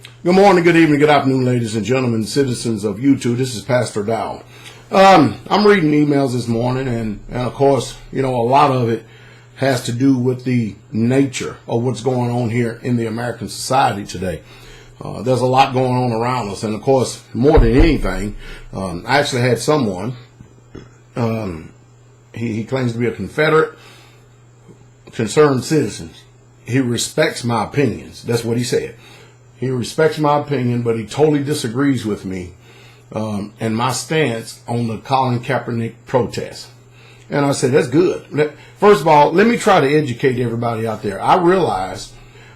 Good morning, good evening, good afternoon, ladies and gentlemen, citizens of YouTube. This is Pastor Dowell. I'm reading emails this morning, and of course, a lot of it has to do with the nature of what's going on here in the American society today. There's a lot going on around us, and of course, more than anything, I actually had someone, he claims to be a Confederate, concerned citizen. He respects my opinions. That's what he said. He respects my opinion, but he totally disagrees with me and my stance on the Colin Kaepernick protest. And I said, that's good. First of all, let me try to educate everybody out there. I realize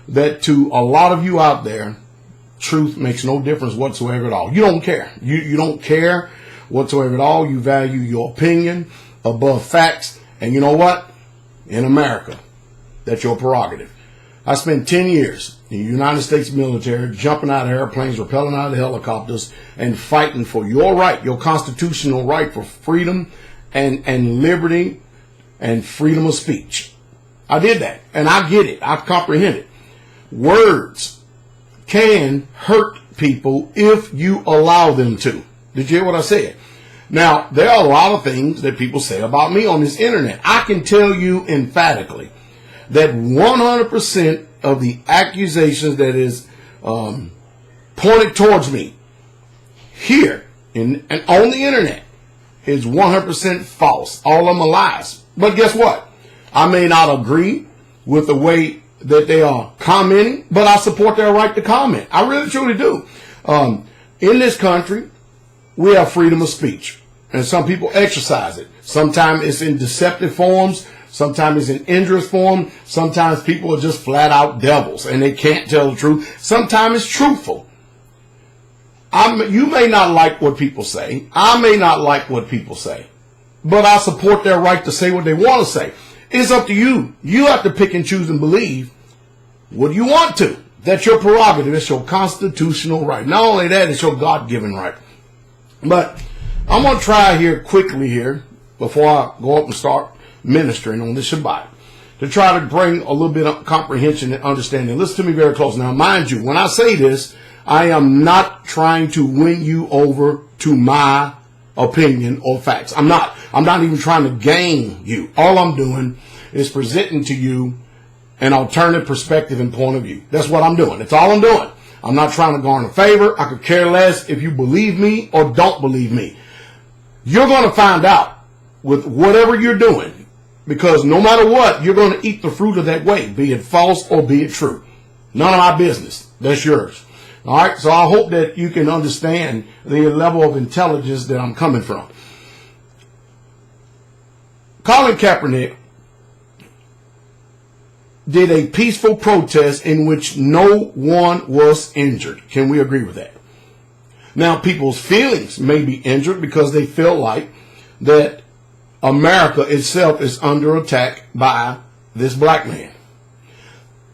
that to a lot of you out there, truth makes no difference whatsoever at all. You don't care. You don't care whatsoever at all. You value your opinion above facts. And you know what? In America, that's your prerogative. I spent 10 years in the United States military, jumping out of airplanes, rappelling out of helicopters, and fighting for your right, your constitutional right for freedom and liberty and freedom of speech. I did that, and I get it. I comprehend it. Words can hurt people if you allow them to. Did you hear what I said? Now, there are a lot of things that people say about me on this internet. I can tell you emphatically that 100% of the accusations that is pointed towards me here and on the internet is 100% false. All of them are lies. But guess what? I may not agree with the way that they are commenting, but I support their right to comment. I really truly do. In this country, we have freedom of speech, and some people exercise it. Sometimes it's in deceptive forms. Sometimes it's in injurious form. Sometimes people are just flat out devils and they can't tell the truth. Sometimes it's truthful. You may not like what people say. I may not like what people say. But I support their right to say what they want to say. It's up to you. You have to pick and choose and believe what you want to. That's your prerogative. It's your constitutional right. Not only that, it's your God-given right. But I'm going to try here quickly here before I go up and start ministering on this Shabbat to try to bring a little bit of comprehension and understanding. Listen to me very close. Now, mind you, when I say this, I am not trying to win you over to my opinion or facts. I'm not even trying to gain you. All I'm doing is presenting to you an alternative perspective and point of view. That's what I'm doing. That's all I'm doing. I'm not trying to garner favor. I could care less if you believe me or don't believe me. You're going to find out with whatever you're doing, because no matter what, you're going to eat the fruit of that way, be it false or be it true. None of my business. That's yours. All right? So I hope that you can understand the level of intelligence that I'm coming from. Colin Kaepernick did a peaceful protest in which no one was injured. Can we agree with that? Now, people's feelings may be injured because they feel like that America itself is under attack by this black man.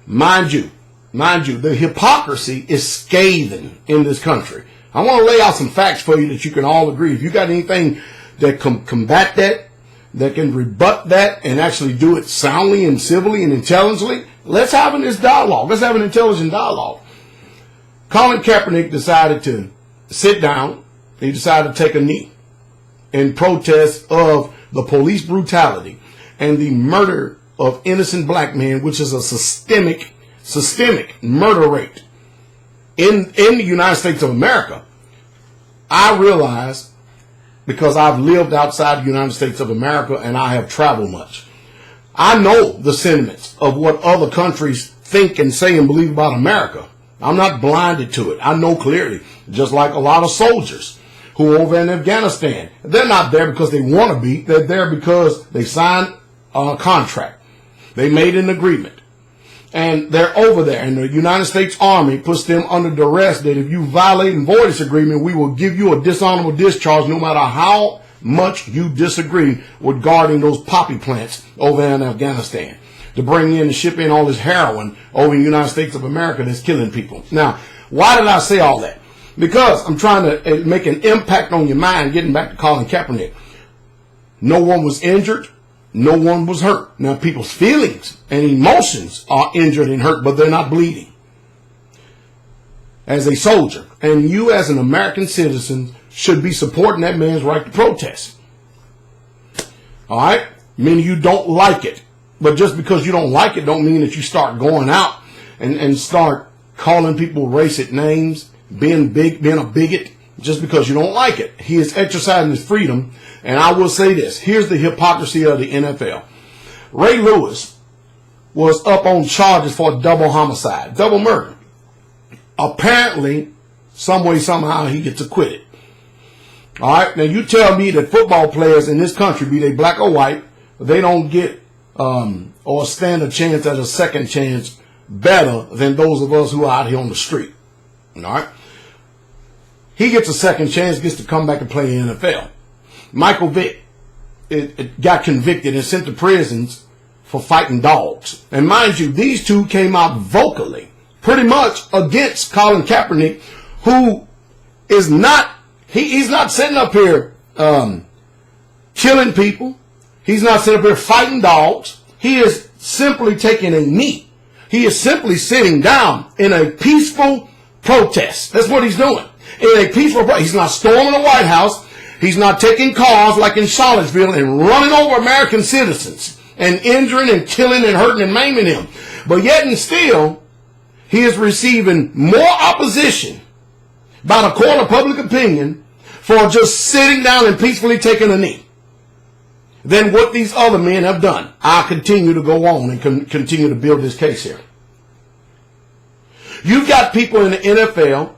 Mind you, the hypocrisy is scathing in this country. I want to lay out some facts for you that you can all agree. If you got anything that can combat that can rebut that and actually do it soundly and civilly and intelligently, let's have this dialogue. Let's have an intelligent dialogue. Colin Kaepernick decided to sit down. He decided to take a knee in protest of the police brutality and the murder of innocent black men, which is a systemic murder rate in the United States of America. I realize, because I've lived outside the United States of America and I have traveled much, I know the sentiments of what other countries think and say and believe about America. I'm not blinded to it. I know clearly, just like a lot of soldiers who are over in Afghanistan. They're not there because they want to be. They're there because they signed a contract. They made an agreement. And they're over there. And the United States Army puts them under duress that if you violate and void this agreement, we will give you a dishonorable discharge no matter how much you disagree with guarding those poppy plants over in Afghanistan, to bring in and ship in all this heroin over in the United States of America that's killing people. Now, why did I say all that? Because I'm trying to make an impact on your mind, getting back to Colin Kaepernick. No one was injured. No one was hurt. Now, people's feelings and emotions are injured and hurt, but they're not bleeding. as a soldier, and you as an American citizen should be supporting that man's right to protest. All right? Meaning you don't like it. But just because you don't like it don't mean that you start going out and start calling people racist names, being a bigot, just because you don't like it. He is exercising his freedom. And I will say this. Here's the hypocrisy of the NFL. Ray Lewis was up on charges for double homicide, double murder. Apparently, some way, somehow, he gets acquitted. All right? Now, you tell me that football players in this country, be they black or white, they don't get or stand a chance at a second chance better than those of us who are out here on the street. All right? He gets a second chance, gets to come back and play in the NFL. Michael Vick got convicted and sent to prisons for fighting dogs. And mind you, these two came out vocally, pretty much against Colin Kaepernick, who is not, he's not sitting up here killing people. He's not sitting up here fighting dogs. He is simply taking a knee. He is simply sitting down in a peaceful protest. That's what he's doing. In a peaceful protest. He's not storming the White House. He's not taking cars like in Charlottesville and running over American citizens and injuring and killing and hurting and maiming them. But yet and still, he is receiving more opposition by the court of public opinion for just sitting down and peacefully taking a knee than what these other men have done. I'll continue to go on and continue to build this case here. You've got people in the NFL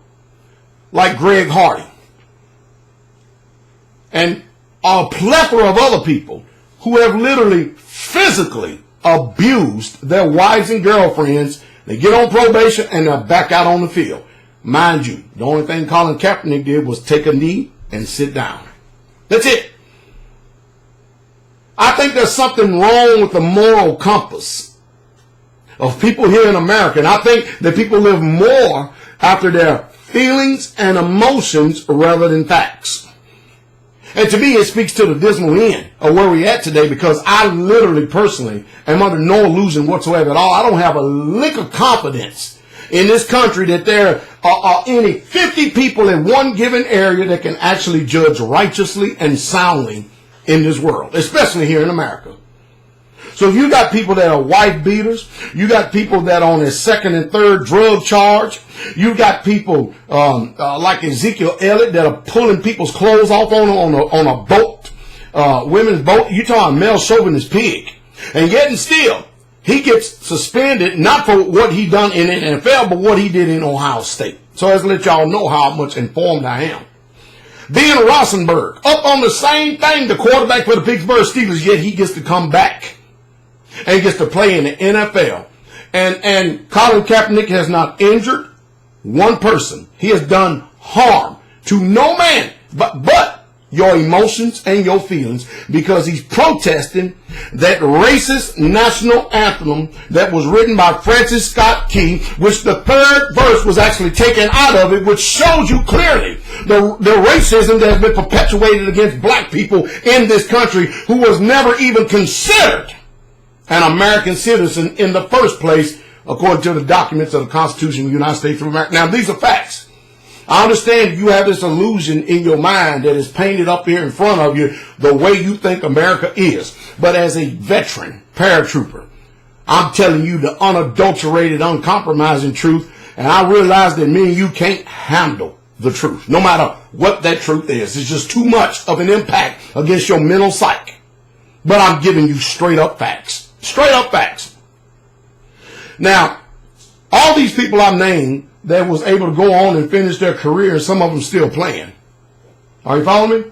like Greg Hardy and a plethora of other people who have literally physically abused their wives and girlfriends. They get on probation and they're back out on the field. Mind you, the only thing Colin Kaepernick did was take a knee and sit down. That's it. I think there's something wrong with the moral compass of people here in America. And I think that people live more after their feelings and emotions rather than facts. And to me, it speaks to the dismal end of where we're at today, because I literally, personally, am under no illusion whatsoever at all. I don't have a lick of confidence in this country that there are any 50 people in one given area that can actually judge righteously and soundly in this world, especially here in America. So if you got people that are wife beaters, you got people that are on their second and third drug charge, you got people like Ezekiel Elliott that are pulling people's clothes off on a boat, women's boat. You talking male chauvinist pig, and yet and still he gets suspended not for what he done in the NFL, but what he did in Ohio State. So as to let y'all know how much informed I am. Ben Rosenberg, up on the same thing, the quarterback for the Pittsburgh Steelers, yet he gets to come back and gets to play in the NFL. And Colin Kaepernick has not injured one person. He has done harm to no man but your emotions and your feelings, because he's protesting that racist national anthem that was written by Francis Scott Key, which the third verse was actually taken out of it, which shows you clearly the racism that has been perpetuated against black people in this country, who was never even considered an American citizen in the first place, according to the documents of the Constitution of the United States of America. Now, these are facts. I understand you have this illusion in your mind that is painted up here in front of you the way you think America is. But as a veteran paratrooper, I'm telling you the unadulterated, uncompromising truth. And I realize that me and you can't handle the truth, no matter what that truth is. It's just too much of an impact against your mental psyche. But I'm giving you straight up facts. Straight up facts. Now, all these people I've named that was able to go on and finish their career, some of them still playing. Are you following me?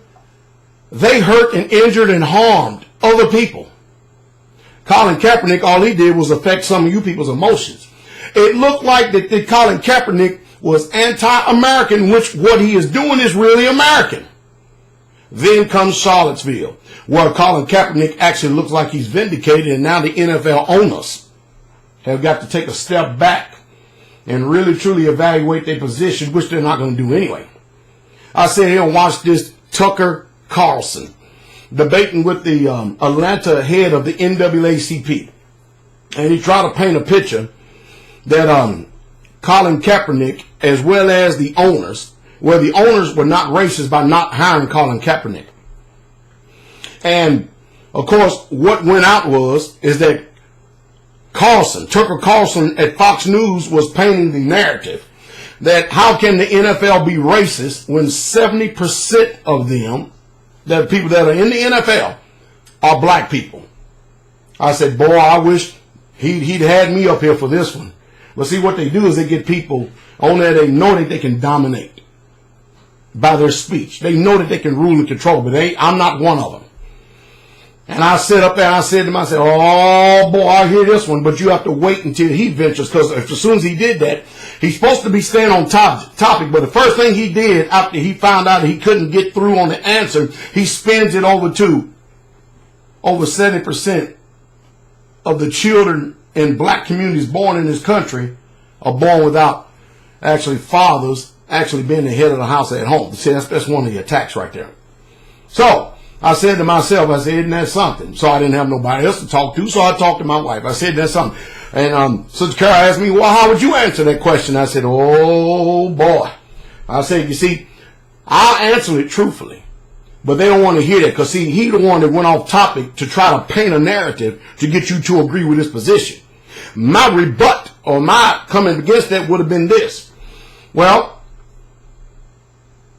They hurt and injured and harmed other people. Colin Kaepernick, all he did was affect some of you people's emotions. It looked like that Colin Kaepernick was anti-American, which what he is doing is really American. Then comes Charlottesville, where Colin Kaepernick actually looks like he's vindicated, and now the NFL owners have got to take a step back and really truly evaluate their position, which they're not going to do anyway. I sat here and watched this Tucker Carlson debating with the Atlanta head of the NAACP. And he tried to paint a picture that Colin Kaepernick as well as the owners, where the owners were not racist by not hiring Colin Kaepernick. And of course, what went out is that Tucker Carlson at Fox News was painting the narrative that how can the NFL be racist when 70% of them, the people that are in the NFL, are black people. I said, boy, I wish he'd had me up here for this one. But see, what they do is they get people on there, they know that they can dominate by their speech. They know that they can rule and control, but I'm not one of them. And I sat up there and I said to myself, oh boy, I hear this one, but you have to wait until he ventures, because as soon as he did that, he's supposed to be staying on topic, but the first thing he did after he found out he couldn't get through on the answer, he spins it over 70% of the children in black communities born in this country are born without actually fathers actually being the head of the house at home. See, that's one of the attacks right there. So I said to myself, I said, isn't that something? So I didn't have nobody else to talk to, so I talked to my wife. I said, that's something. And Sister Carol asked me, well, how would you answer that question? I said, oh boy. I said, you see, I'll answer it truthfully, but they don't want to hear that, because see, he the one that went off topic to try to paint a narrative to get you to agree with his position. My rebut or my coming against that would have been this. Well,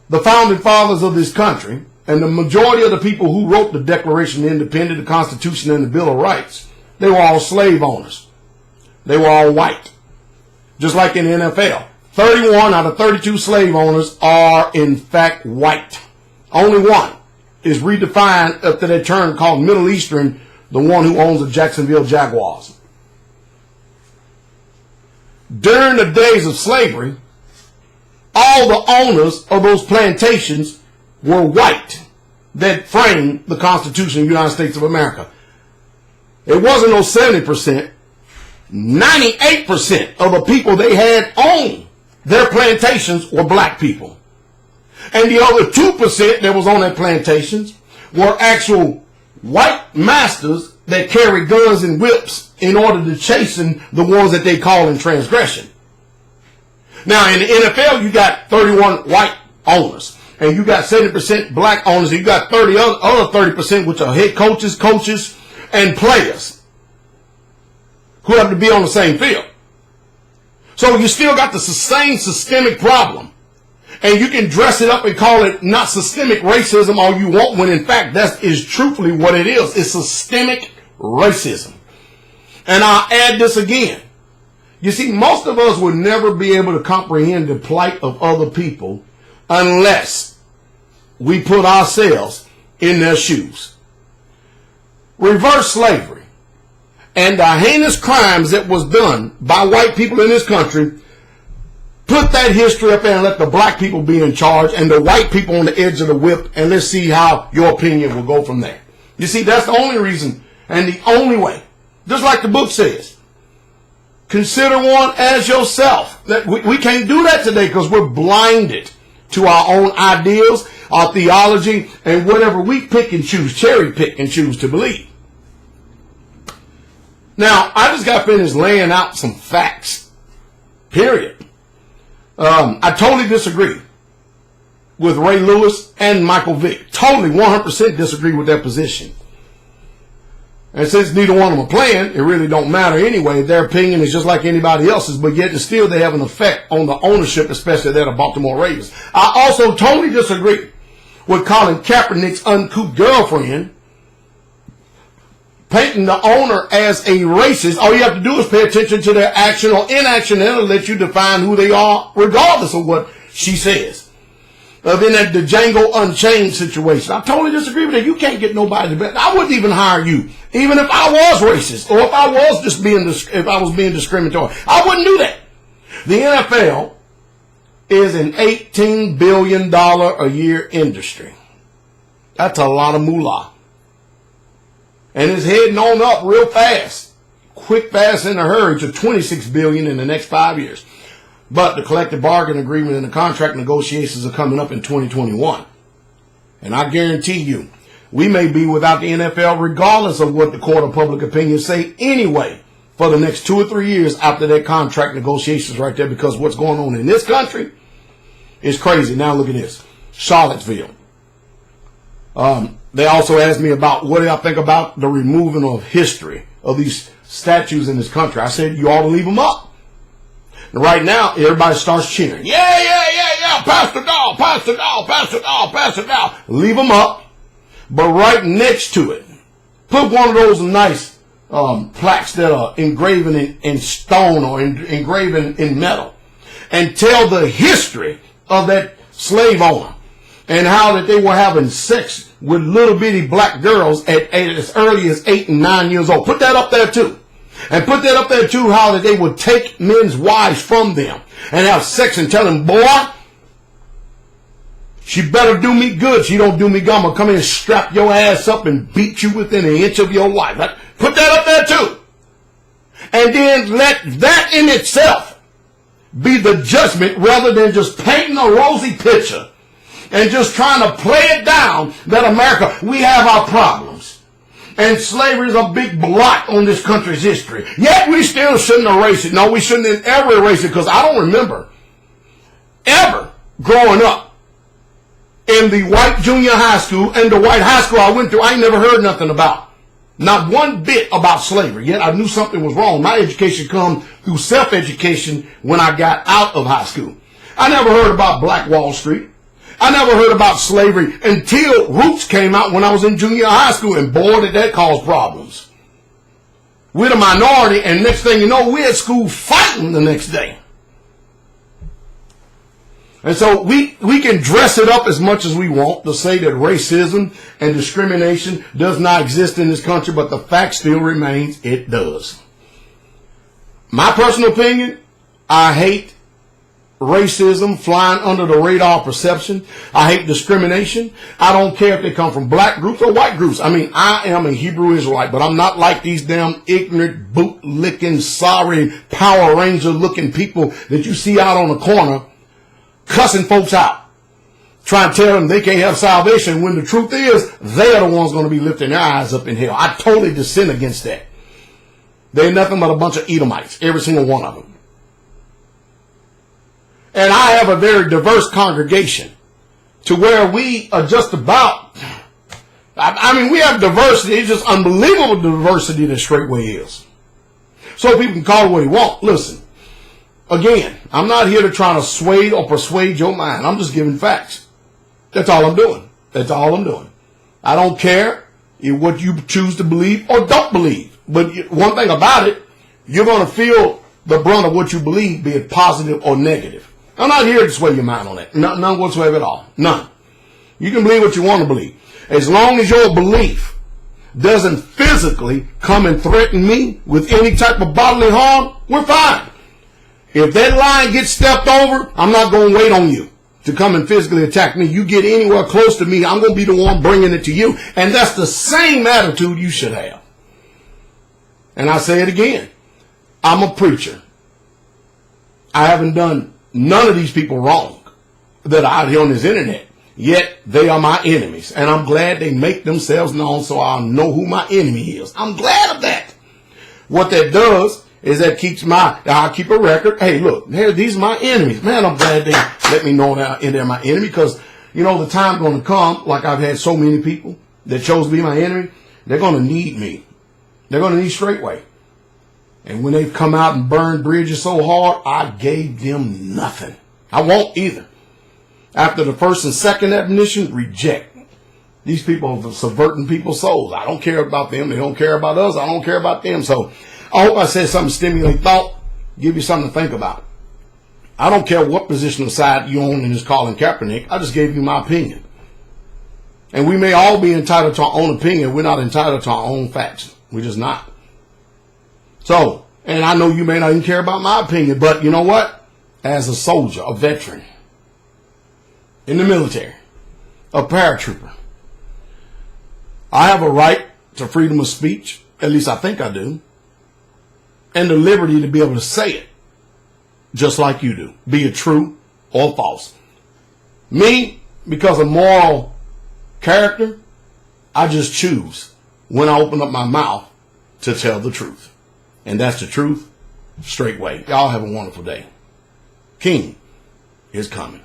the founding fathers of this country and the majority of the people who wrote the Declaration of Independence, the Constitution, and the Bill of Rights, they were all slave owners. They were all white. Just like in the NFL. 31 out of 32 slave owners are, in fact, white. Only one is redefined after that term called Middle Eastern, the one who owns the Jacksonville Jaguars. During the days of slavery, all the owners of those plantations were white that framed the Constitution of the United States of America. It wasn't no 70%. 98% of the people they had owned their plantations were black people. And the other 2% that was on their plantations were actual white masters that carried guns and whips in order to chasten the ones that they call in transgression. Now in the NFL, you got 31 white owners, and you got 70% black owners, and you got other 30%, which are head coaches, and players who have to be on the same field. So you still got the same systemic problem. And you can dress it up and call it not systemic racism all you want, when in fact that is truthfully what it is. It's systemic racism. And I'll add this again. You see, most of us will never be able to comprehend the plight of other people unless we put ourselves in their shoes. Reverse slavery and the heinous crimes that was done by white people in this country, put that history up there and let the black people be in charge and the white people on the edge of the whip, and let's see how your opinion will go from there. You see, that's the only reason and the only way. Just like the book says, consider one as yourself. That we can't do that today because we're blinded to our own ideals, our theology, and whatever we pick and choose, cherry pick and choose to believe. Now, I just got finished laying out some facts, period. I totally disagree with Ray Lewis and Michael Vick. Totally 100% disagree with their position. And since neither one of them are playing, it really don't matter anyway. Their opinion is just like anybody else's, but yet and still they have an effect on the ownership, especially that of Baltimore Ravens. I also totally disagree with Colin Kaepernick's uncouth girlfriend painting the owner as a racist. All you have to do is pay attention to their action or inaction, and it'll let you define who they are regardless of what she says. Then that the Django Unchained situation, I totally disagree with that. You can't get nobody to bet. I wouldn't even hire you, even if I was racist or if I was just being discriminatory. I wouldn't do that. The NFL is an $18 billion a year industry. That's a lot of moolah. And it's heading on up real fast, quick, fast, in a hurry to $26 billion in the next 5 years. But the collective bargaining agreement and the contract negotiations are coming up in 2021. And I guarantee you, we may be without the NFL regardless of what the court of public opinion say anyway for the next 2 or 3 years after that contract negotiations right there, because what's going on in this country is crazy. Now look at this. Charlottesville. They also asked me about what do I think about the removing of history of these statues in this country. I said, you ought to leave them up. And right now, everybody starts cheering. Yeah, Pastor Dowell, Pastor Dowell, Pastor Dowell, Pastor Dowell. Leave them up. But right next to it, put one of those nice plaques that are engraven in stone or engraven in metal, and tell the history of that slave owner and how that they were having sex with little bitty black girls at as early as 8 and 9 years old. Put that up there too. And put that up there too, how that they would take men's wives from them and have sex and tell them, boy, she better do me good. She don't do me good, I'm gonna come in and strap your ass up and beat you within an inch of your life. Put that up there too. And then let that in itself be the judgment, rather than just painting a rosy picture and just trying to play it down that America, we have our problems. And slavery is a big blot on this country's history. Yet we still shouldn't erase it. No, we shouldn't ever erase it, because I don't remember ever growing up in the white junior high school and the white high school I went to, I ain't never heard nothing about. Not one bit about slavery. Yet I knew something was wrong. My education come through self-education when I got out of high school. I never heard about Black Wall Street. I never heard about slavery until Roots came out when I was in junior high school, and boy, did that cause problems. We're the minority, and next thing you know, we're at school fighting the next day. And so we can dress it up as much as we want to say that racism and discrimination does not exist in this country, but the fact still remains, it does. My personal opinion, I hate racism flying under the radar perception. I hate discrimination. I don't care if they come from black groups or white groups. I mean, I am a Hebrew Israelite, but I'm not like these damn ignorant, boot-licking, sorry, Power Ranger-looking people that you see out on the corner cussing folks out, trying to tell them they can't have salvation, when the truth is they're the ones going to be lifting their eyes up in hell. I totally dissent against that. They're nothing but a bunch of Edomites, every single one of them. And I have a very diverse congregation to where we are just about, I mean, we have diversity. It's just unbelievable diversity that Straightway is. So people can call it what they want. Listen, again, I'm not here to try to sway or persuade your mind. I'm just giving facts. That's all I'm doing. That's all I'm doing. I don't care what you choose to believe or don't believe. But one thing about it, you're going to feel the brunt of what you believe, be it positive or negative. I'm not here to sway your mind on that. None whatsoever at all. None. You can believe what you want to believe. As long as your belief doesn't physically come and threaten me with any type of bodily harm, we're fine. If that line gets stepped over, I'm not going to wait on you to come and physically attack me. You get anywhere close to me, I'm going to be the one bringing it to you. And that's the same attitude you should have. And I say it again. I'm a preacher. I haven't done none of these people wrong that are out here on this internet. Yet they are my enemies. And I'm glad they make themselves known so I'll know who my enemy is. I'm glad of that. What that does is that I keep a record. Hey, look, these are my enemies. Man, I'm glad they let me know they're my enemy, because, you know, the time going to come, like I've had so many people that chose to be my enemy, they're going to need me. They're going to need Straightway. And when they've come out and burned bridges so hard, I gave them nothing. I won't either. After the first and second admonition, reject. These people are subverting people's souls. I don't care about them. They don't care about us. I don't care about them. So I hope I said something to stimulate thought, give you something to think about. I don't care what position of side you own in this Colin Kaepernick. I just gave you my opinion. And we may all be entitled to our own opinion. We're not entitled to our own facts. We're just not. So, and I know you may not even care about my opinion, but you know what? As a soldier, a veteran, in the military, a paratrooper, I have a right to freedom of speech, at least I think I do, and the liberty to be able to say it, just like you do, be it true or false. Me, because of moral character, I just choose when I open up my mouth to tell the truth. And that's the truth, straight way. Y'all have a wonderful day. King is coming.